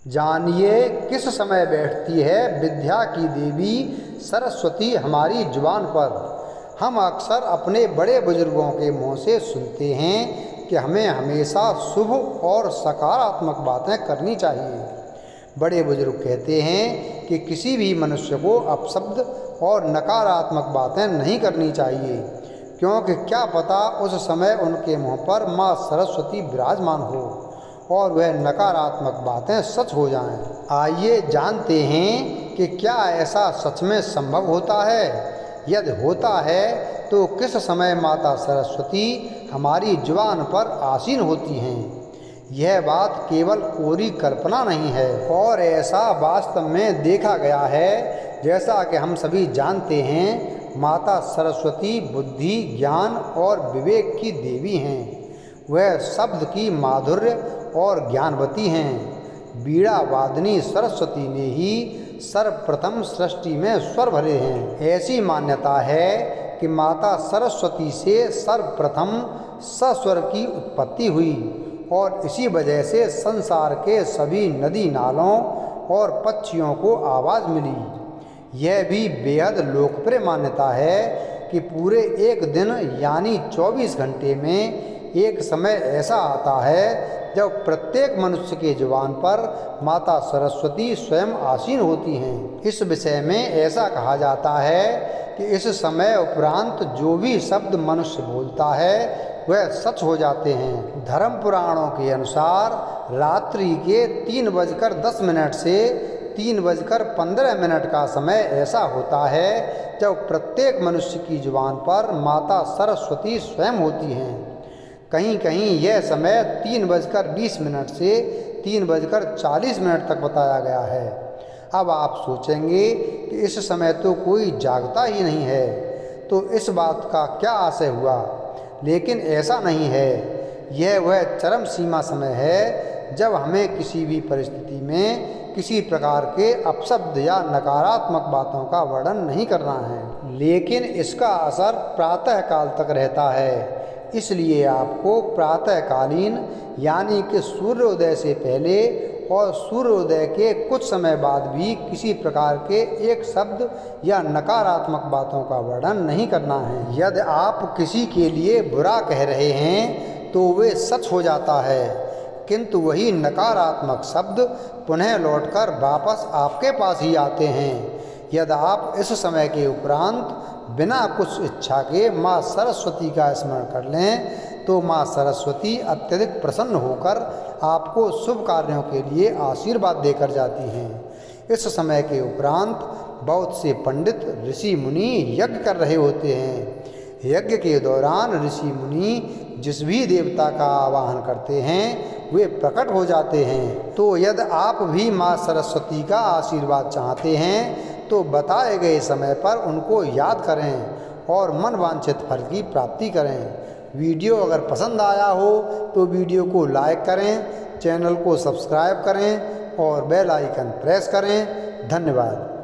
जानिए किस समय बैठती है विद्या की देवी सरस्वती हमारी जुबान पर। हम अक्सर अपने बड़े बुजुर्गों के मुँह से सुनते हैं कि हमें हमेशा शुभ और सकारात्मक बातें करनी चाहिए। बड़े बुजुर्ग कहते हैं कि किसी भी मनुष्य को अपशब्द और नकारात्मक बातें नहीं करनी चाहिए, क्योंकि क्या पता उस समय उनके मुँह पर माँ सरस्वती विराजमान हो और वह नकारात्मक बातें सच हो जाएं। आइए जानते हैं कि क्या ऐसा सच में संभव होता है। यदि होता है तो किस समय माता सरस्वती हमारी जुबान पर आसीन होती हैं। यह बात केवल कोरी कल्पना नहीं है और ऐसा वास्तव में देखा गया है। जैसा कि हम सभी जानते हैं, माता सरस्वती बुद्धि, ज्ञान और विवेक की देवी हैं। वह शब्द की माधुर्य और ज्ञानवती हैं। वीणा वादनी सरस्वती ने ही सर्वप्रथम सृष्टि में स्वर भरे हैं। ऐसी मान्यता है कि माता सरस्वती से सर्वप्रथम सस्वर की उत्पत्ति हुई और इसी वजह से संसार के सभी नदी नालों और पक्षियों को आवाज़ मिली। यह भी बेहद लोकप्रिय मान्यता है कि पूरे एक दिन यानी 24 घंटे में एक समय ऐसा आता है जब प्रत्येक मनुष्य के जुबान पर माता सरस्वती स्वयं आसीन होती हैं। इस विषय में ऐसा कहा जाता है कि इस समय उपरांत जो भी शब्द मनुष्य बोलता है वह सच हो जाते हैं। धर्म पुराणों के अनुसार रात्रि के 3:10 से 3:15 का समय ऐसा होता है जब प्रत्येक मनुष्य की जुबान पर माता सरस्वती स्वयं होती हैं। कहीं कहीं यह समय 3:20 से 3:40 तक बताया गया है। अब आप सोचेंगे कि इस समय तो कोई जागता ही नहीं है, तो इस बात का क्या आशय हुआ। लेकिन ऐसा नहीं है। यह वह चरम सीमा समय है जब हमें किसी भी परिस्थिति में किसी प्रकार के अपशब्द या नकारात्मक बातों का वर्णन नहीं करना है। लेकिन इसका असर प्रातः काल तक रहता है। इसलिए आपको प्रातःकालीन यानी कि सूर्योदय से पहले और सूर्योदय के कुछ समय बाद भी किसी प्रकार के एक शब्द या नकारात्मक बातों का वर्णन नहीं करना है। यदि आप किसी के लिए बुरा कह रहे हैं तो वे सच हो जाता है, किंतु वही नकारात्मक शब्द पुनः लौटकर वापस आपके पास ही आते हैं। यदि आप इस समय के उपरांत बिना कुछ इच्छा के माँ सरस्वती का स्मरण कर लें तो माँ सरस्वती अत्यधिक प्रसन्न होकर आपको शुभ कार्यों के लिए आशीर्वाद देकर जाती हैं। इस समय के उपरांत बहुत से पंडित ऋषि मुनि यज्ञ कर रहे होते हैं। यज्ञ के दौरान ऋषि मुनि जिस भी देवता का आवाहन करते हैं वे प्रकट हो जाते हैं। तो यदि आप भी माँ सरस्वती का आशीर्वाद चाहते हैं तो बताए गए समय पर उनको याद करें और मन वांछित फल की प्राप्ति करें। वीडियो अगर पसंद आया हो तो वीडियो को लाइक करें, चैनल को सब्सक्राइब करें और बेल आइकन प्रेस करें। धन्यवाद।